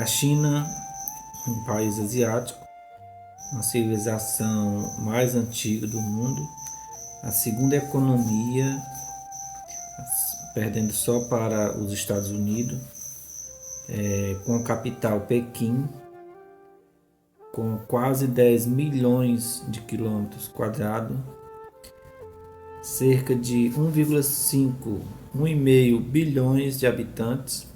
China, um país asiático, uma civilização mais antiga do mundo, a segunda economia, perdendo só para os Estados Unidos, com a capital Pequim, com quase 10 milhões de quilômetros quadrados, cerca de 1,5 bilhões de habitantes,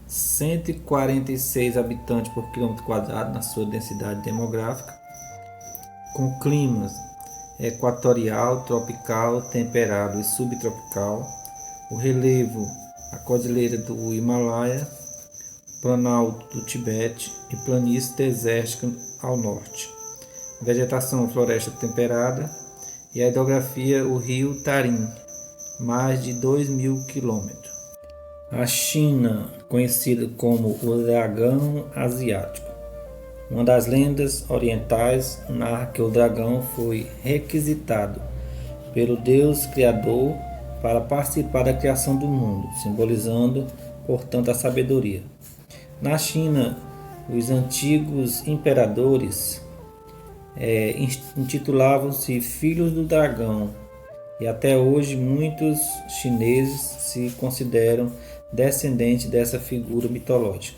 146 habitantes por quilômetro quadrado na sua densidade demográfica, com climas equatorial, tropical, temperado e subtropical, o relevo, a cordilheira do Himalaia, planalto do Tibete e planície desértica ao norte, vegetação floresta temperada e a hidrografia o rio Tarim, mais de 2.000 quilômetros. A China, conhecida como o dragão asiático. Uma das lendas orientais narra que o dragão foi requisitado pelo Deus Criador para participar da criação do mundo, simbolizando, portanto, a sabedoria. Na China, os antigos imperadores intitulavam-se Filhos do Dragão, e até hoje muitos chineses se consideram descendentes dessa figura mitológica.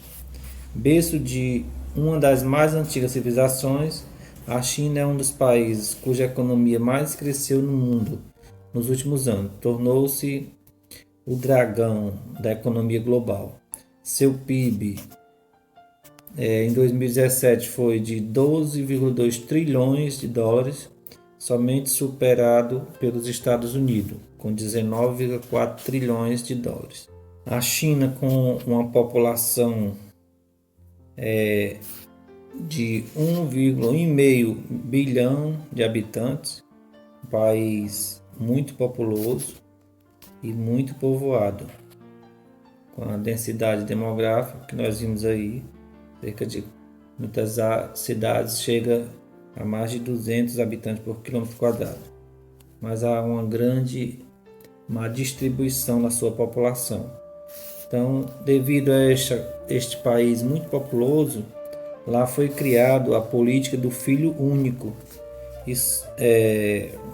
Berço de uma das mais antigas civilizações, a China é um dos países cuja economia mais cresceu no mundo nos últimos anos. Tornou-se o dragão da economia global. Seu PIB em 2017 foi de 12,2 trilhões de dólares, somente superado pelos Estados Unidos, com 19,4 trilhões de dólares. A China, com uma população de 1,5 bilhão de habitantes, um país muito populoso e muito povoado, com a densidade demográfica que nós vimos aí, cerca de muitas cidades chega a mais de 200 habitantes por quilômetro quadrado, mas há uma grande má distribuição na sua população. Então, devido a este país muito populoso, lá foi criado a política do filho único, isso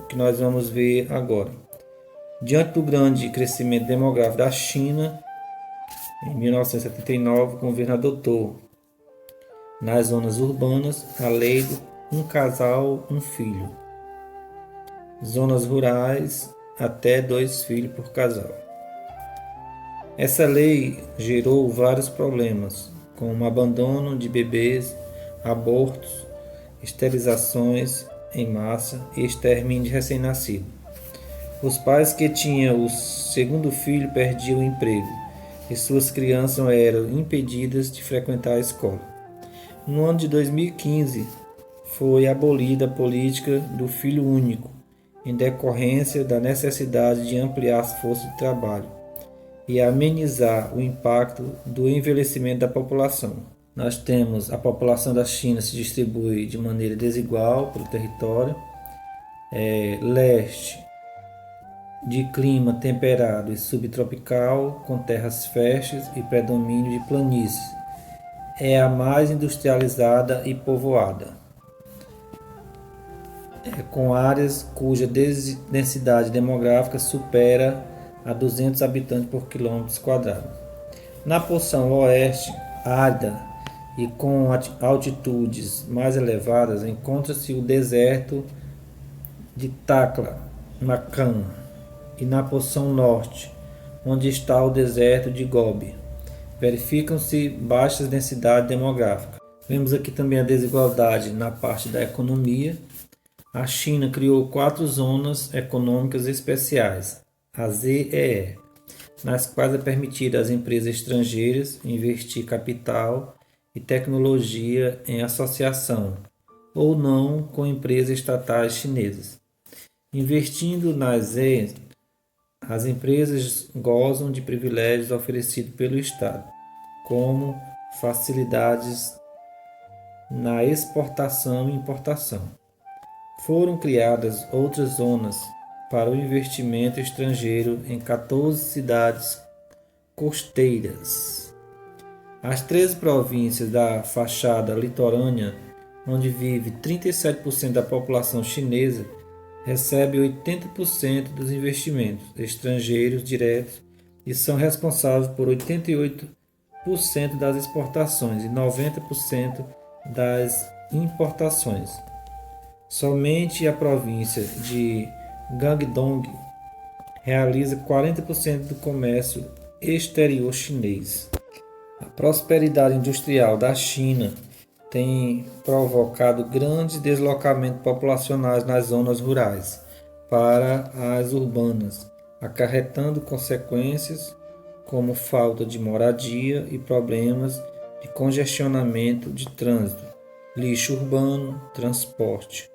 que nós vamos ver agora. Diante do grande crescimento demográfico da China, em 1979, o governo adotou, nas zonas urbanas, a lei do um casal, um filho. Zonas rurais, até 2 filhos por casal. Essa lei gerou vários problemas, como abandono de bebês, abortos, esterilizações em massa e extermínio de recém-nascido. Os pais que tinham o segundo filho perdiam o emprego e suas crianças eram impedidas de frequentar a escola. No ano de 2015, foi abolida a política do filho único, em decorrência da necessidade de ampliar as forças de trabalho e amenizar o impacto do envelhecimento da população. Nós temos a população da China se distribui de maneira desigual pelo território. Leste, de clima temperado e subtropical, com terras férteis e predomínio de planícies. É a mais industrializada e povoada, com áreas cuja densidade demográfica supera a 200 habitantes por quilômetro quadrado. Na porção oeste, árida e com altitudes mais elevadas, encontra-se o deserto de Taklamakan, e na porção norte, onde está o deserto de Gobi, verificam-se baixas densidades demográficas. Vemos aqui também a desigualdade na parte da economia. A China criou 4 zonas econômicas especiais, a ZEE, nas quais é permitido às empresas estrangeiras investir capital e tecnologia em associação ou não com empresas estatais chinesas. Investindo nas ZEE, as empresas gozam de privilégios oferecidos pelo Estado, como facilidades na exportação e importação. Foram criadas outras zonas para o investimento estrangeiro em 14 cidades costeiras. As 13 províncias da fachada litorânea, onde vive 37% da população chinesa, recebem 80% dos investimentos estrangeiros diretos e são responsáveis por 88% das exportações e 90% das importações. Somente a província de Guangdong realiza 40% do comércio exterior chinês. A prosperidade industrial da China tem provocado grandes deslocamentos populacionais nas zonas rurais para as urbanas, acarretando consequências como falta de moradia e problemas de congestionamento de trânsito, lixo urbano, transporte.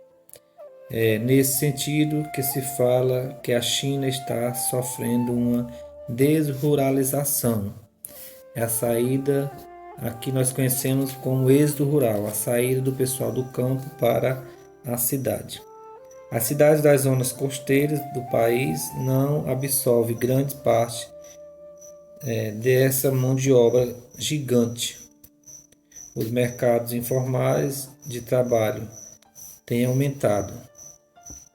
É nesse sentido que se fala que a China está sofrendo uma desruralização. É a saída, aqui nós conhecemos como êxodo rural, a saída do pessoal do campo para a cidade. As cidades das zonas costeiras do país não absorvem grande parte dessa mão de obra gigante. Os mercados informais de trabalho têm aumentado,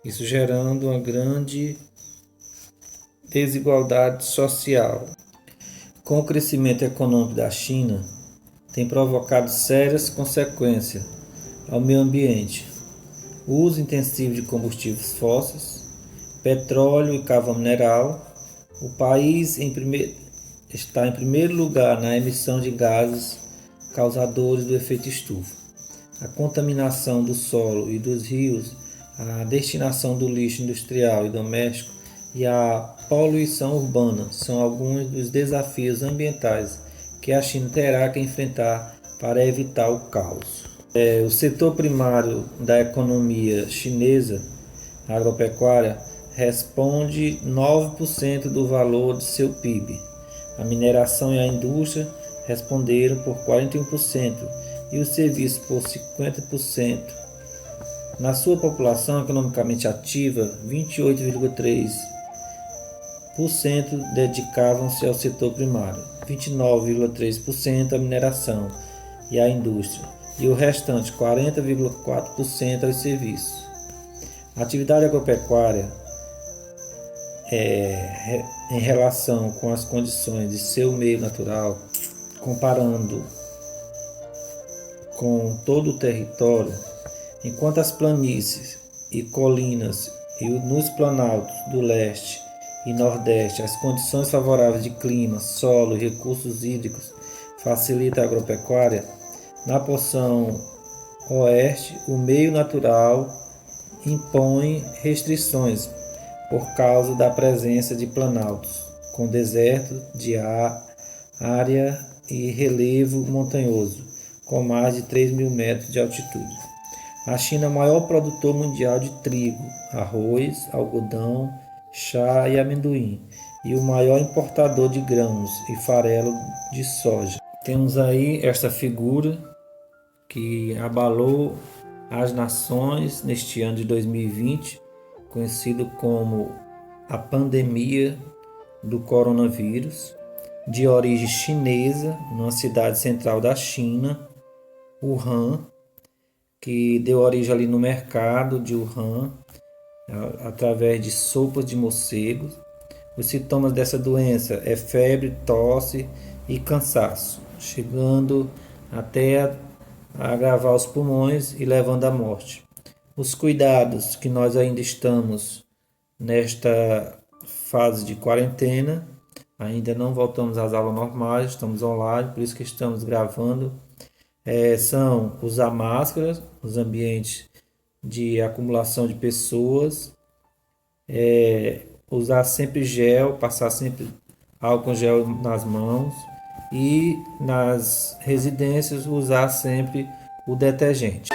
isso gerando uma grande desigualdade social. Com o crescimento econômico da China, tem provocado sérias consequências ao meio ambiente. O uso intensivo de combustíveis fósseis, petróleo e carvão mineral. O país está em primeiro lugar na emissão de gases causadores do efeito estufa. A contaminação do solo e dos rios, a destinação do lixo industrial e doméstico e a poluição urbana são alguns dos desafios ambientais que a China terá que enfrentar para evitar o caos. O setor primário da economia chinesa, a agropecuária, responde 9% do valor de seu PIB. A mineração e a indústria responderam por 41% e os serviços por 50%. Na sua população economicamente ativa, 28,3% dedicavam-se ao setor primário, 29,3% à mineração e à indústria, e o restante, 40,4%, aos serviços. A atividade agropecuária, em relação com as condições de seu meio natural, comparando com todo o território, enquanto as planícies e colinas e nos planaltos do leste e nordeste as condições favoráveis de clima, solo e recursos hídricos facilitam a agropecuária, na porção oeste o meio natural impõe restrições por causa da presença de planaltos com deserto de área e relevo montanhoso com mais de 3.000 metros de altitude. A China é o maior produtor mundial de trigo, arroz, algodão, chá e amendoim, e o maior importador de grãos e farelo de soja. Temos aí esta figura que abalou as nações neste ano de 2020, conhecido como a pandemia do coronavírus, de origem chinesa, numa cidade central da China, Wuhan, que deu origem ali no mercado de Wuhan, através de sopas de morcegos. Os sintomas dessa doença é febre, tosse e cansaço, chegando até a agravar os pulmões e levando à morte. Os cuidados que nós ainda estamos nesta fase de quarentena, ainda não voltamos às aulas normais, estamos online, por isso que estamos gravando, são usar máscaras nos ambientes de acumulação de pessoas, usar sempre gel, passar sempre álcool gel nas mãos e nas residências usar sempre o detergente.